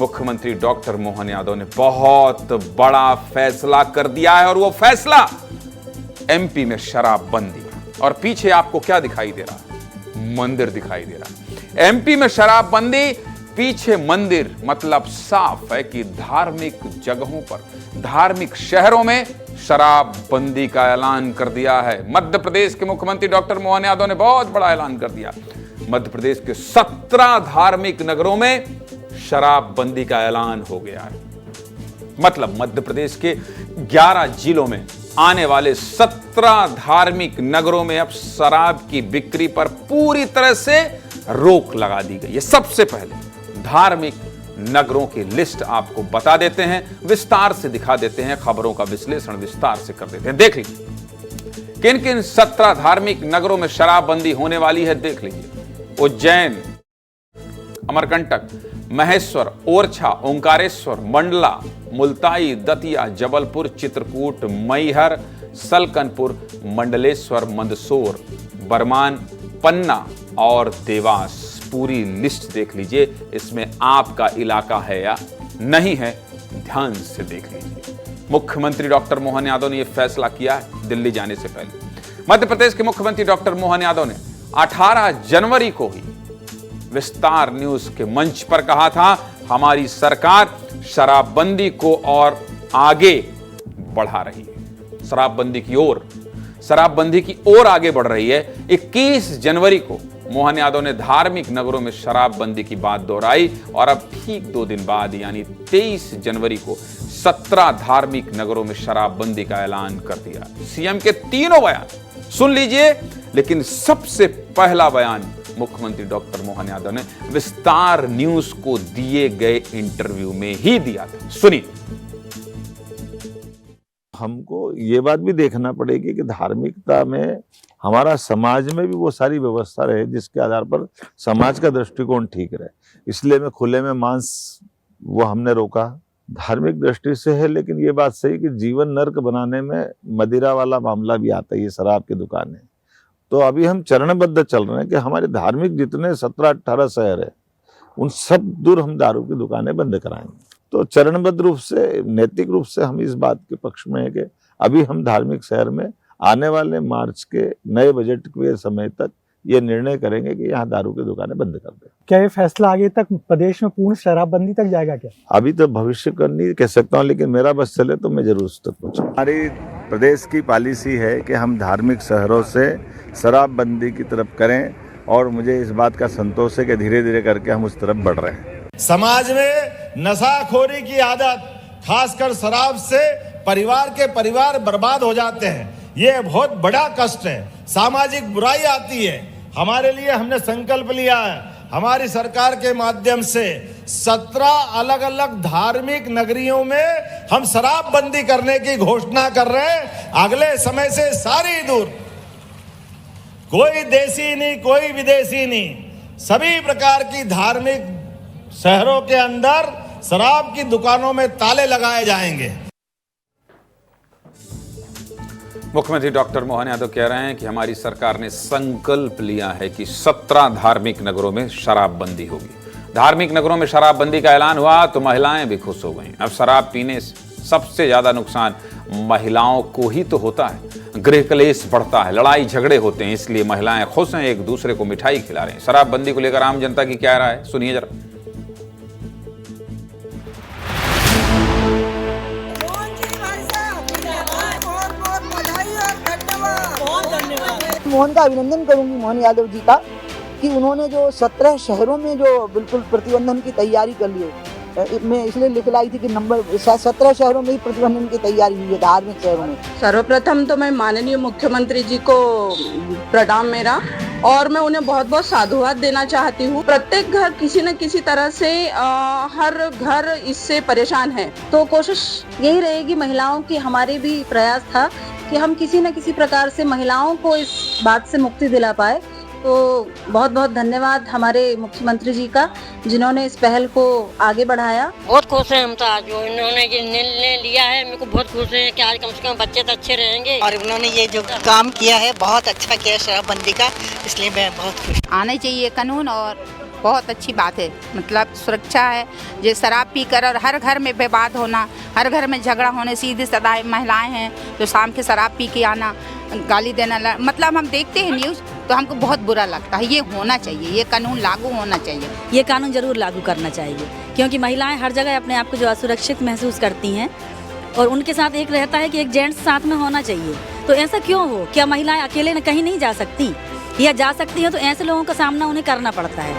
मुख्यमंत्री डॉक्टर मोहन यादव ने बहुत बड़ा फैसला कर दिया है और वो फैसला एमपी में शराबबंदी। और पीछे आपको क्या दिखाई दे रहा है? मंदिर दिखाई दे रहा है। एमपी में शराबबंदी, पीछे मंदिर, मतलब साफ है कि धार्मिक जगहों पर, धार्मिक शहरों में शराबबंदी का ऐलान कर दिया है। मध्य प्रदेश के मुख्यमंत्री डॉक्टर मोहन यादव ने बहुत बड़ा ऐलान कर दिया। मध्य प्रदेश के 17 धार्मिक नगरों में शराबबंदी का ऐलान हो गया है। मतलब मध्य प्रदेश के 11 जिलों में आने वाले 17 धार्मिक नगरों में अब शराब की बिक्री पर पूरी तरह से रोक लगा दी गई है। सबसे पहले धार्मिक नगरों की लिस्ट आपको बता देते हैं, विस्तार से दिखा देते हैं, खबरों का विश्लेषण विस्तार से कर देते हैं। देख लीजिए किन किन 17 धार्मिक नगरों में शराबबंदी होने वाली है। देख लीजिए उज्जैन, अमरकंटक, महेश्वर, ओरछा, ओंकारेश्वर, मंडला, मुल्ताई, दतिया, जबलपुर, चित्रकूट, मैहर, सलकनपुर, मंडलेश्वर, मंदसौर, बरमान, पन्ना और देवास। पूरी लिस्ट देख लीजिए, इसमें आपका इलाका है या नहीं है, ध्यान से देख लीजिए। मुख्यमंत्री डॉक्टर मोहन यादव ने यह फैसला किया है दिल्ली जाने से पहले। मध्य प्रदेश के मुख्यमंत्री डॉक्टर मोहन यादव ने 18 जनवरी को ही विस्तार न्यूज के मंच पर कहा था, हमारी सरकार शराबबंदी को और आगे बढ़ा रही है, शराबबंदी की ओर आगे बढ़ रही है। 21 जनवरी को मोहन यादव ने धार्मिक नगरों में शराबबंदी की बात दोहराई और अब ठीक 2 दिन बाद यानी 23 जनवरी को 17 धार्मिक नगरों में शराबबंदी का ऐलान कर दिया। सीएम के तीनों बयान सुन लीजिए, लेकिन सबसे पहला बयान मुख्यमंत्री डॉक्टर मोहन यादव ने विस्तार न्यूज को दिए गए इंटरव्यू में ही दिया था। सुनिए। हमको ये बात भी देखना पड़ेगी कि धार्मिकता में हमारा समाज में भी वो सारी व्यवस्था रहे जिसके आधार पर समाज का दृष्टिकोण ठीक रहे। इसलिए में खुले में मांस वो हमने रोका, धार्मिक दृष्टि से है। लेकिन ये बात सही कि जीवन नर्क बनाने में मदिरा वाला मामला भी आता है, ये शराब की दुकानें। तो अभी हम चरणबद्ध चल रहे हैं कि हमारे धार्मिक जितने 17-18 शहर है उन सब दूर हम दारू की दुकानें बंद कराएंगे। तो चरणबद्ध रूप से, नैतिक रूप से हम इस बात के पक्ष में है कि अभी हम धार्मिक शहर में आने वाले मार्च के नए बजट के समय तक ये निर्णय करेंगे कि यहाँ दारू की दुकानें बंद कर दें। क्या ये फैसला आगे तक प्रदेश में पूर्ण शराबबंदी तक जाएगा क्या? अभी तो भविष्य का नहीं कह सकता हूँ, लेकिन मेरा बस चले तो मैं जरूर उस तक पहुँचूँ। हमारी प्रदेश की पॉलिसी है कि हम धार्मिक शहरों से शराबबंदी की तरफ करें और मुझे इस बात का संतोष है कि धीरे धीरे करके हम उस तरफ बढ़ रहे हैं। समाज में नशाखोरी की आदत, खासकर शराब से परिवार बर्बाद हो जाते हैं। ये बहुत बड़ा कष्ट है, सामाजिक बुराई आती है। हमारे लिए हमने संकल्प लिया है, हमारी सरकार के माध्यम से 17 अलग अलग धार्मिक नगरियों में हम शराबबंदी करने की घोषणा कर रहे हैं। अगले समय से सारी दूर, कोई देसी नहीं, कोई विदेशी नहीं, सभी प्रकार की धार्मिक शहरों के अंदर शराब की दुकानों में ताले लगाए जाएंगे। मुख्यमंत्री डॉक्टर मोहन यादव कह रहे हैं कि हमारी सरकार ने संकल्प लिया है कि 17 धार्मिक नगरों में शराबबंदी होगी। धार्मिक नगरों में शराबबंदी का ऐलान हुआ तो महिलाएं भी खुश हो गईं। अब शराब पीने से सबसे ज्यादा नुकसान महिलाओं को ही तो होता है। गृह कलेश बढ़ता है, लड़ाई झगड़े होते हैं, इसलिए महिलाएं खुश हैं, एक दूसरे को मिठाई खिला रहे हैं। शराबबंदी को लेकर आम जनता की क्या राय है, सुनिए जरा। मोहन का अभिनंदन करूंगी, मोहन यादव जी का, कि उन्होंने जो 17 शहरों में जो बिल्कुल प्रतिबंधन की तैयारी कर ली है। मैं इसलिए लिख लाई थी कि नंबर 17 शहरों में ही प्रतिबंधन की तैयारी हुई है, धार्मिक शहरों में। सर्वप्रथम तो मैं माननीय मुख्यमंत्री जी को प्रणाम मेरा, और मैं उन्हें बहुत बहुत साधुवाद देना चाहती हूँ। प्रत्येक घर किसी न किसी तरह से हर घर इससे परेशान है, तो कोशिश यही रहेगी महिलाओं की, हमारे भी प्रयास था कि हम किसी न किसी प्रकार से महिलाओं को इस बात से मुक्ति दिला पाए। तो बहुत बहुत धन्यवाद हमारे मुख्यमंत्री जी का, जिन्होंने इस पहल को आगे बढ़ाया। बहुत खुश हैं हम तो आज जो इन्होंने ये निर्णय लिया है। मेरे को बहुत खुश है कि आज कम से कम बच्चे तो अच्छे रहेंगे, और उन्होंने ये जो काम किया है बहुत अच्छा किया शराबबंदी का, इसलिए मैं बहुत खुश। आने चाहिए कानून और बहुत अच्छी बात है, मतलब सुरक्षा है। ये शराब पीकर और हर घर में विवाद होना, हर घर में झगड़ा होने, सीधी सादी महिलाएं हैं जो शाम के शराब पी के आना, गाली देना, मतलब हम देखते हैं न्यूज़ तो हमको बहुत बुरा लगता है। ये होना चाहिए, ये कानून लागू होना चाहिए। ये कानून जरूर लागू करना चाहिए, क्योंकि महिलाएं हर जगह अपने आप को जो असुरक्षित महसूस करती हैं और उनके साथ एक रहता है कि एक जेंट्स साथ में होना चाहिए। तो ऐसा क्यों हो? क्या महिलाएं अकेले कहीं नहीं जा सकती या जा सकती हैं? तो ऐसे लोगों का सामना उन्हें करना पड़ता है।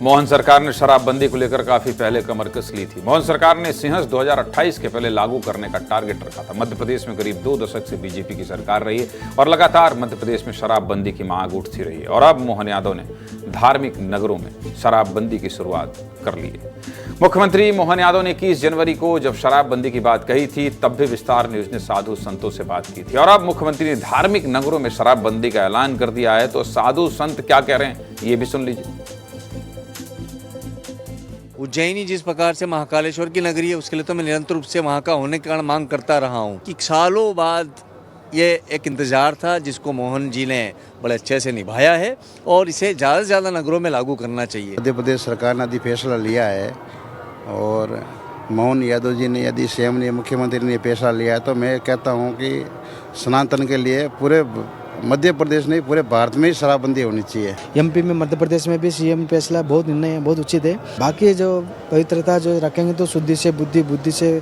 मोहन सरकार ने शराबबंदी को लेकर काफी पहले कमर कस ली थी। मोहन सरकार ने सिंहस्थ 2028 के पहले लागू करने का टारगेट रखा था। मध्य प्रदेश में करीब 2 दशक से बीजेपी की सरकार रही है और लगातार मध्य प्रदेश में शराबबंदी की मांग उठती रही है। और अब मोहन यादव ने धार्मिक नगरों में शराबबंदी की शुरुआत कर ली है। मुख्यमंत्री मोहन यादव ने 21 जनवरी को जब शराबबंदी की बात कही थी, तब भी विस्तार न्यूज ने साधु संतों से बात की थी। और अब मुख्यमंत्री ने धार्मिक नगरों में शराबबंदी का ऐलान कर दिया है, तो साधु संत क्या कह रहे हैं ये भी सुन लीजिए। उज्जैनी जिस प्रकार से महाकालेश्वर की नगरी है, उसके लिए तो मैं निरंतर रूप से वहाँ का होने के कारण मांग करता रहा हूँ कि सालों बाद ये एक इंतज़ार था जिसको मोहन जी ने बड़े अच्छे से निभाया है और इसे ज़्यादा से ज़्यादा नगरों में लागू करना चाहिए। मध्य प्रदेश सरकार ने यदि फैसला लिया है और मोहन यादव जी ने, यदि सीएम ने, मुख्यमंत्री ने फैसला लिया है, तो मैं कहता हूँ कि सनातन के लिए पूरे मध्य प्रदेश नहीं पूरे भारत में ही शराबबंदी होनी चाहिए। एमपी में, मध्य प्रदेश में भी सीएम फैसला बहुत निर्णय बहुत उचित है। बाकी जो पवित्रता जो रखेंगे तो शुद्धि से बुद्धि, बुद्धि से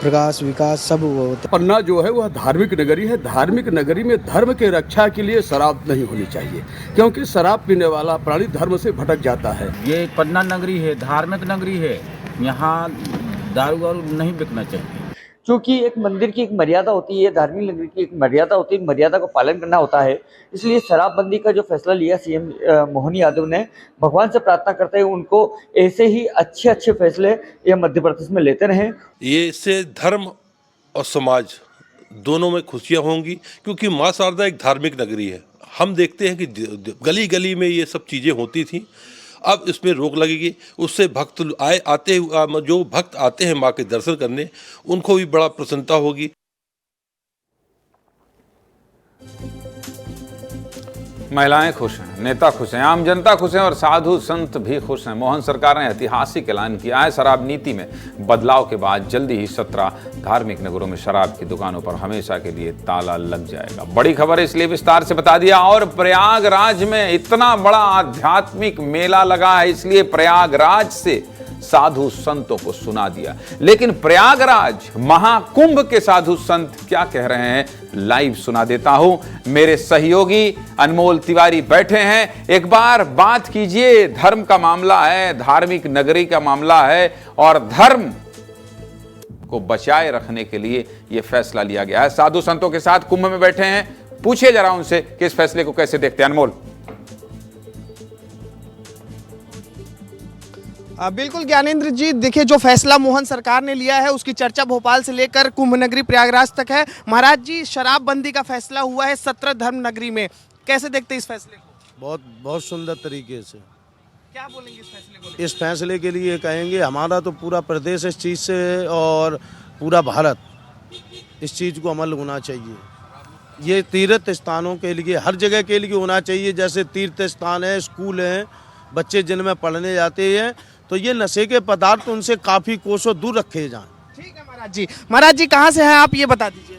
प्रकाश, विकास सब होता है। पन्ना जो है वह धार्मिक नगरी है। धार्मिक नगरी में धर्म के रक्षा के लिए शराब नहीं होनी चाहिए, क्योंकि शराब पीने वाला प्राणी धर्म से भटक जाता है। ये पन्ना नगरी है, धार्मिक नगरी है, यहाँ दारू वारू नहीं बिकना चाहिए। क्योंकि एक मंदिर की एक मर्यादा होती है, धार्मिक नगरी की एक मर्यादा होती है, मर्यादा को पालन करना होता है। इसलिए शराबबंदी का जो फैसला लिया सीएम मोहन यादव ने, भगवान से प्रार्थना करते हैं उनको ऐसे ही अच्छे अच्छे फैसले ये मध्य प्रदेश में लेते रहें। ये इससे धर्म और समाज दोनों में खुशियाँ होंगी, क्योंकि माँ शारदा एक धार्मिक नगरी है। हम देखते हैं कि गली गली में ये सब चीज़ें होती थी, अब इसमें रोक लगेगी। उससे भक्त जो भक्त आते हैं माँ के दर्शन करने, उनको भी बड़ा प्रसन्नता होगी। महिलाएं खुश हैं, नेता खुश हैं, आम जनता खुश है और साधु संत भी खुश हैं। मोहन सरकार ने ऐतिहासिक ऐलान किया है, शराब नीति में बदलाव के बाद जल्दी ही 17 धार्मिक नगरों में शराब की दुकानों पर हमेशा के लिए ताला लग जाएगा। बड़ी खबर है इसलिए विस्तार से बता दिया। और प्रयागराज में इतना बड़ा आध्यात्मिक मेला लगा है, इसलिए प्रयागराज से साधु संतों को सुना दिया। लेकिन प्रयागराज महाकुंभ के साधु संत क्या कह रहे हैं, लाइव सुना देता हूं। मेरे सहयोगी अनमोल तिवारी बैठे हैं। एक बार बात कीजिए, धर्म का मामला है, धार्मिक नगरी का मामला है और धर्म को बचाए रखने के लिए यह फैसला लिया गया है। साधु संतों के साथ कुंभ में बैठे हैं, पूछिए जरा उनसे कि इस फैसले को कैसे देखते हैं। अनमोल। बिल्कुल ज्ञानेंद्र जी, देखिए जो फैसला मोहन सरकार ने लिया है उसकी चर्चा भोपाल से लेकर कुंभ नगरी प्रयागराज तक है। महाराज जी, शराबबंदी का फैसला हुआ है 17 धर्म नगरी में, कैसे देखते हैं इस फैसले को? बहुत सुंदर तरीके से। क्या बोलेंगे इस फैसले को? इस फैसले के लिए कहेंगे हमारा तो पूरा प्रदेश इस चीज़ से और पूरा भारत इस चीज़ को अमल होना चाहिए। ये तीर्थ स्थानों के लिए, हर जगह के लिए होना चाहिए। जैसे तीर्थ स्थान है, स्कूल हैं, बच्चे जिनमें पढ़ने जाते हैं, तो ये नशे के पदार्थ उनसे काफ़ी कोसों दूर रखे जाएं। ठीक है महाराज जी। महाराज जी कहाँ से हैं आप, ये बता दीजिए।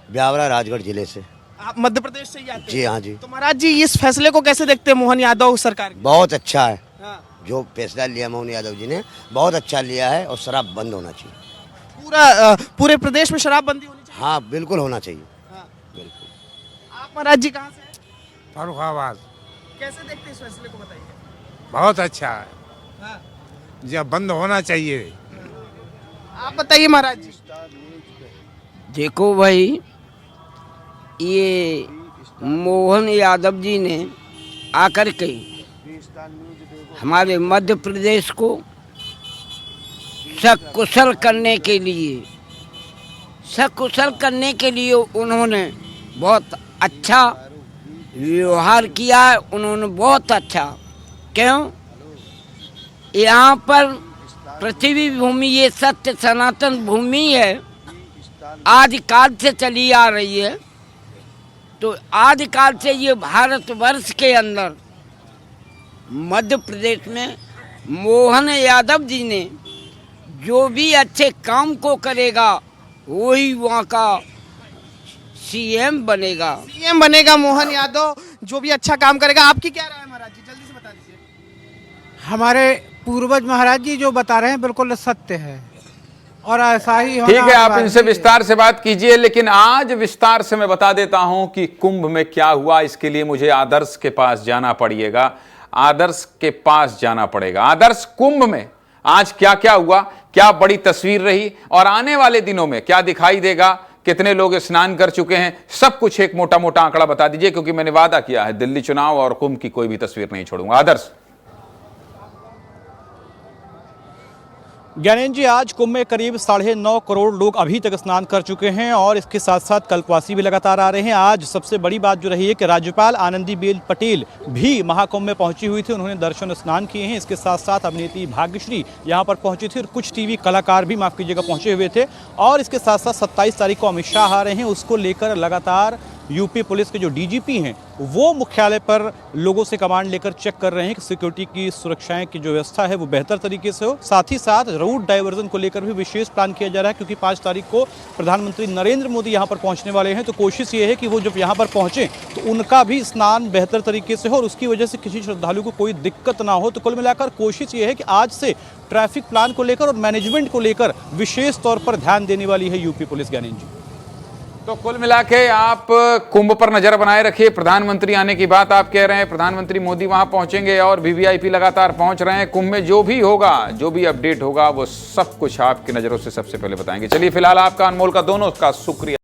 ब्यावरा राजगढ़ जिले से। आप मध्य प्रदेश से ही आते हैं? जी हाँ जी। तो महाराज जी इस फैसले को कैसे देखते हैं मोहन यादव सरकार की? बहुत अच्छा है। हाँ। जो फैसला लिया मोहन यादव जी ने, बहुत अच्छा लिया है और शराब बंद होना पूरे चाहिए। पूरे प्रदेश में शराबबंदी होनी चाहिए? हाँ बिल्कुल होना चाहिए। हाँ। बिल्कुल। आप महाराज जी कहाँ से हैं? फर्रुखाबाद। कैसे देखते हैं इस फैसले को, बताइए। बहुत अच्छा है। हाँ। जब बंद होना चाहिए। आप बताइए महाराज जी। देखो भाई, ये मोहन यादव जी ने आकर के हमारे मध्य प्रदेश को सकुशल करने के लिए उन्होंने बहुत अच्छा व्यवहार किया है। उन्होंने बहुत अच्छा, क्यों? यहाँ पर पृथ्वी भूमि ये सत्य सनातन भूमि है, आज काल से चली आ रही है। तो आदिकाल से ये भारतवर्ष के अंदर मध्य प्रदेश में मोहन यादव जी ने जो भी अच्छे काम को करेगा वही वहाँ का सीएम बनेगा। सीएम बनेगा मोहन यादव, जो भी अच्छा काम करेगा। आपकी क्या राय है महाराज जी, जल्दी से बता दीजिए। हमारे पूर्वज महाराज जी जो बता रहे हैं बिल्कुल सत्य है और ऐसा ही होना। ठीक है, आप इनसे विस्तार से बात कीजिए, लेकिन आज विस्तार से मैं बता देता हूं कि कुंभ में क्या हुआ। इसके लिए मुझे आदर्श के पास जाना पड़ेगा, आदर्श के पास जाना पड़ेगा। आदर्श, कुंभ में आज क्या क्या हुआ, क्या बड़ी तस्वीर रही और आने वाले दिनों में क्या दिखाई देगा, कितने लोग स्नान कर चुके हैं, सब कुछ एक मोटा मोटा आंकड़ा बता दीजिए, क्योंकि मैंने वादा किया है दिल्ली चुनाव और कुंभ की कोई भी तस्वीर नहीं छोड़ूंगा। आदर्श। ज्ञानेंद्र जी, आज कुंभ में करीब 9.5 करोड़ लोग अभी तक स्नान कर चुके हैं और इसके साथ साथ कल्पवासी भी लगातार आ रहे हैं। आज सबसे बड़ी बात जो रही है कि राज्यपाल आनंदीबेन पटेल भी महाकुंभ में पहुंची हुई थी, उन्होंने दर्शन स्नान किए हैं। इसके साथ साथ अभिनेत्री भाग्यश्री यहां पर पहुंची थी और कुछ टीवी कलाकार भी, माफ कीजिएगा, पहुंचे हुए थे। और इसके साथ साथ 27 तारीख को अमित शाह आ रहे हैं, उसको लेकर लगातार यूपी पुलिस के जो डीजीपी हैं वो मुख्यालय पर लोगों से कमांड लेकर चेक कर रहे हैं कि सिक्योरिटी की, सुरक्षाएं की जो व्यवस्था है वो बेहतर तरीके से हो। साथ ही साथ रूट डाइवर्जन को लेकर भी विशेष प्लान किया जा रहा है, क्योंकि 5 तारीख को प्रधानमंत्री नरेंद्र मोदी यहां पर पहुंचने वाले हैं। तो कोशिश ये है कि वो जब यहां पर पहुंचे तो उनका भी स्नान बेहतर तरीके से हो और उसकी वजह से किसी श्रद्धालु को कोई दिक्कत ना हो। तो कुल मिलाकर कोशिश ये है कि आज से ट्रैफिक प्लान को लेकर और मैनेजमेंट को लेकर विशेष तौर पर ध्यान देने वाली है यूपी पुलिस। ज्ञानेंद्र जी, तो कुल मिला के आप कुंभ पर नजर बनाए रखिए। प्रधानमंत्री आने की बात आप कह रहे हैं, प्रधानमंत्री मोदी वहां पहुंचेंगे और वीवीआईपी लगातार पहुंच रहे हैं। कुंभ में जो भी होगा, जो भी अपडेट होगा, वो सब कुछ आपकी नजरों से सबसे पहले बताएंगे। चलिए, फिलहाल आपका, अनमोल का, दोनों का शुक्रिया।